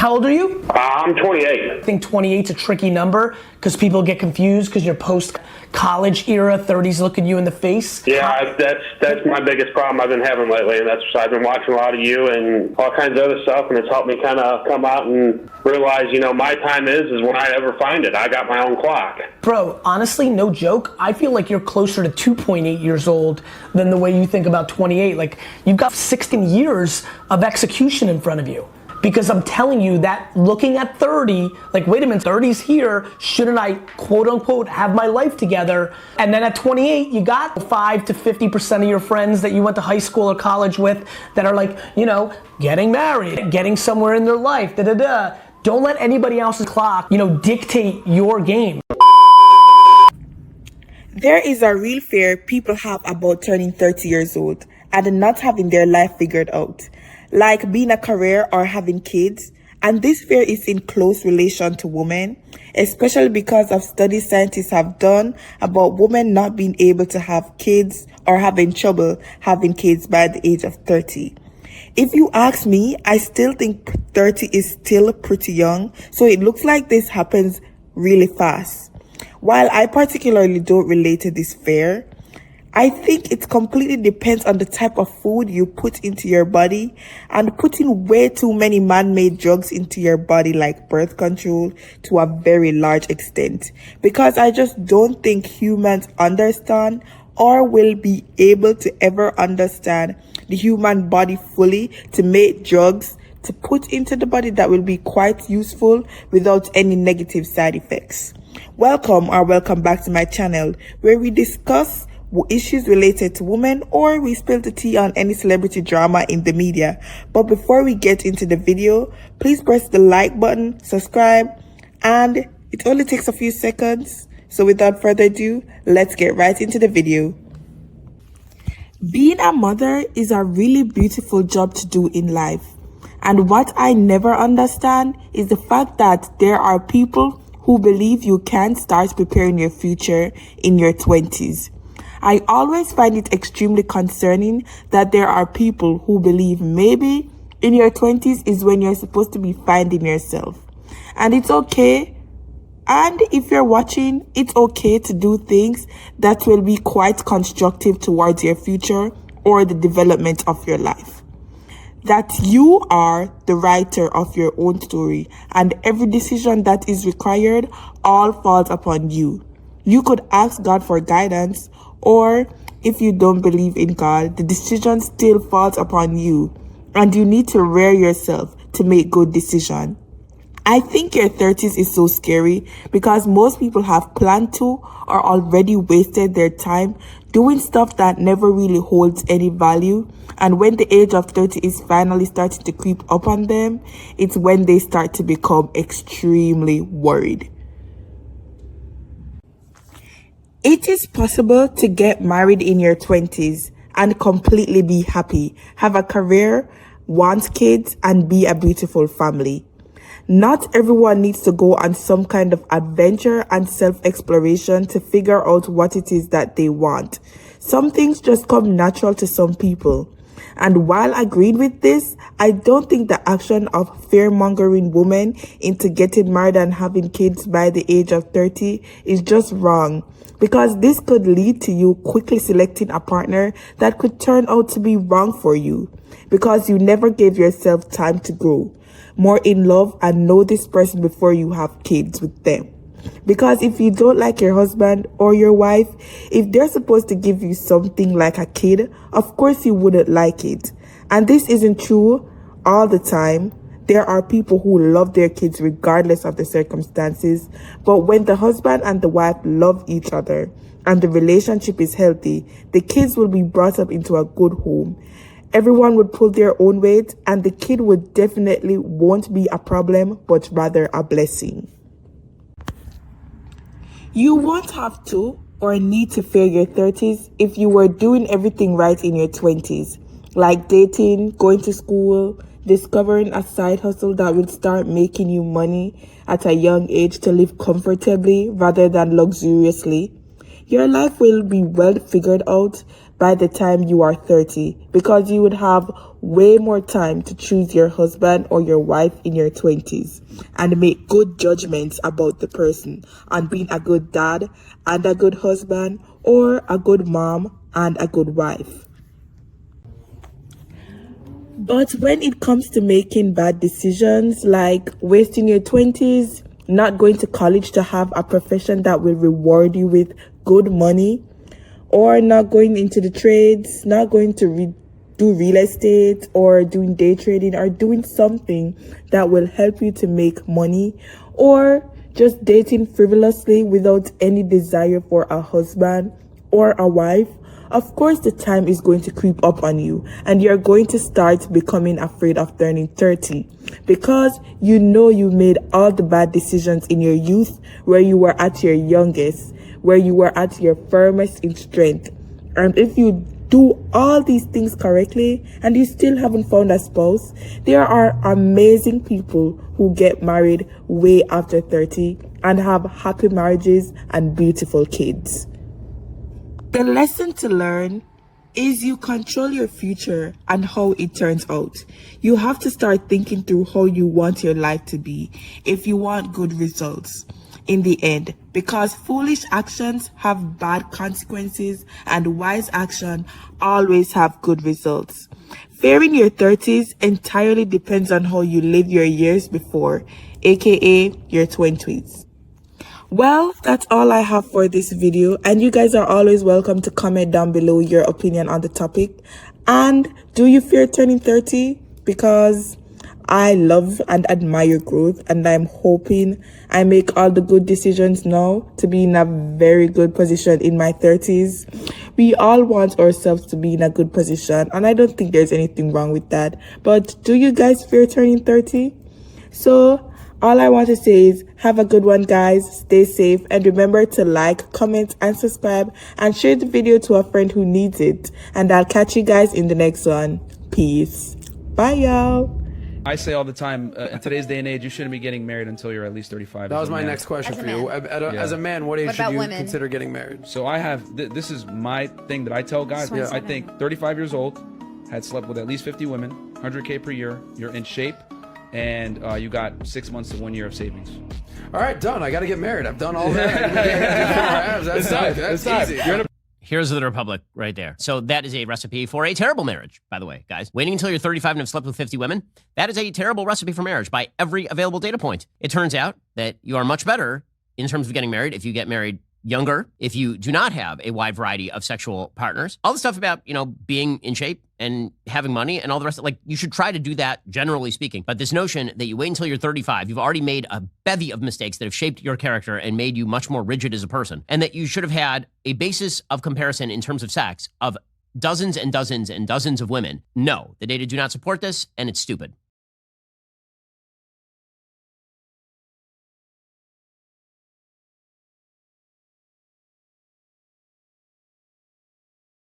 How old are you? I'm 28. I think 28's a tricky number because people get confused because you're post-college era, 30s look at you in the face. Yeah, that's my biggest problem I've been having lately, and that's I've been watching a lot of you and all kinds of other stuff, and it's helped me kind of come out and realize, my time is when I ever find it. I got my own clock. Bro, honestly, no joke, I feel like you're closer to 2.8 years old than the way you think about 28. Like, you've got 16 years of execution in front of you. Because I'm telling you that looking at 30, like, wait a minute, 30's here, shouldn't I, quote unquote, have my life together? And then at 28, you got 5 to 50% of your friends that you went to high school or college with that are like, getting married, getting somewhere in their life, da-da-da. Don't let anybody else's clock, dictate your game. There is a real fear people have about turning 30 years old and not having their life figured out, like being a career or having kids. And this fear is in close relation to women, especially because of studies scientists have done about women not being able to have kids or having trouble having kids by the age of 30. If you ask me, I still think 30 is still pretty young, so it looks like this happens really fast. While I particularly don't relate to this fear, I think it completely depends on the type of food you put into your body, and putting way too many man-made drugs into your body like birth control to a very large extent, because I just don't think humans understand or will be able to ever understand the human body fully to make drugs to put into the body that will be quite useful without any negative side effects. Welcome back to my channel, where we discuss issues related to women, or we spill the tea on any celebrity drama in the media. But before we get into the video, please press the like button, subscribe, and it only takes a few seconds. So without further ado, let's get right into the video. Being a mother is a really beautiful job to do in life. And what I never understand is the fact that there are people who believe you can't start preparing your future in your 20s. I always find it extremely concerning that there are people who believe maybe in your 20s is when you're supposed to be finding yourself. And it's okay. And if you're watching, it's okay to do things that will be quite constructive towards your future or the development of your life. That you are the writer of your own story, and every decision that is required all falls upon you. You could ask God for guidance, or if you don't believe in God, the decision still falls upon you, and you need to rear yourself to make good decisions. I think your 30s is so scary because most people have planned to or already wasted their time doing stuff that never really holds any value. And when the age of 30 is finally starting to creep up on them, it's when they start to become extremely worried. It is possible to get married in your 20s and completely be happy, have a career, want kids, and be a beautiful family. Not everyone needs to go on some kind of adventure and self-exploration to figure out what it is that they want. Some things just come natural to some people. And while agreeing with this, I don't think the action of fear-mongering women into getting married and having kids by the age of 30 is just wrong, because this could lead to you quickly selecting a partner that could turn out to be wrong for you, because you never gave yourself time to grow more in love and know this person before you have kids with them. Because if you don't like your husband or your wife, if they're supposed to give you something like a kid, of course you wouldn't like it. And this isn't true all the time. There are people who love their kids regardless of the circumstances. But when the husband and the wife love each other and the relationship is healthy, the kids will be brought up into a good home. Everyone would pull their own weight, and the kid would definitely won't be a problem, but rather a blessing. You won't have to or need to fear your 30s if you were doing everything right in your 20s, like dating, going to school, discovering a side hustle that will start making you money at a young age to live comfortably rather than luxuriously. Your life will be well figured out by the time you are 30, because you would have way more time to choose your husband or your wife in your 20s and make good judgments about the person and being a good dad and a good husband or a good mom and a good wife. But when it comes to making bad decisions like wasting your 20s, not going to college to have a profession that will reward you with good money, or not going into the trades, not going to do real estate or doing day trading or doing something that will help you to make money, or just dating frivolously without any desire for a husband or a wife, of course the time is going to creep up on you and you're going to start becoming afraid of turning 30 because you know you made all the bad decisions in your youth where you were at your youngest, where you were at your firmest in strength. And if you do all these things correctly and you still haven't found a spouse, there are amazing people who get married way after 30 and have happy marriages and beautiful kids. The lesson to learn is you control your future and how it turns out. You have to start thinking through how you want your life to be if you want good results in the end, because foolish actions have bad consequences and wise action always have good results. Fearing your 30s entirely depends on how you live your years before, aka your 20s. Well, that's all I have for this video, and you guys are always welcome to comment down below your opinion on the topic. And do you fear turning 30? Because I love and admire growth, and I'm hoping I make all the good decisions now to be in a very good position in my 30s. We all want ourselves to be in a good position, and I don't think there's anything wrong with that. But do you guys fear turning 30? So all I want to say is have a good one, guys. Stay safe and remember to like, comment, and subscribe and share the video to a friend who needs it. And I'll catch you guys in the next one. Peace. Bye, y'all. I say all the time, in today's day and age, you shouldn't be getting married until you're at least 35. That was my next question As a for you. man. As a man, what age What should about you women? consider getting married? So I have, this is my thing that I tell guys. Yeah. I think 35 years old, had slept with at least 50 women, 100K per year, you're in shape, and you got 6 months to 1 year of savings. All right, done. I got to get married. I've done all that. That's easy. Here's the Republic right there. So that is a recipe for a terrible marriage, by the way, guys. Waiting until you're 35 and have slept with 50 women, that is a terrible recipe for marriage by every available data point. It turns out that you are much better in terms of getting married if you get married younger, if you do not have a wide variety of sexual partners. All the stuff about, being in shape and having money and all the rest, you should try to do that, generally speaking. But this notion that you wait until you're 35, you've already made a bevy of mistakes that have shaped your character and made you much more rigid as a person, and that you should have had a basis of comparison in terms of sex of dozens and dozens and dozens of women. No, the data do not support this, and it's stupid.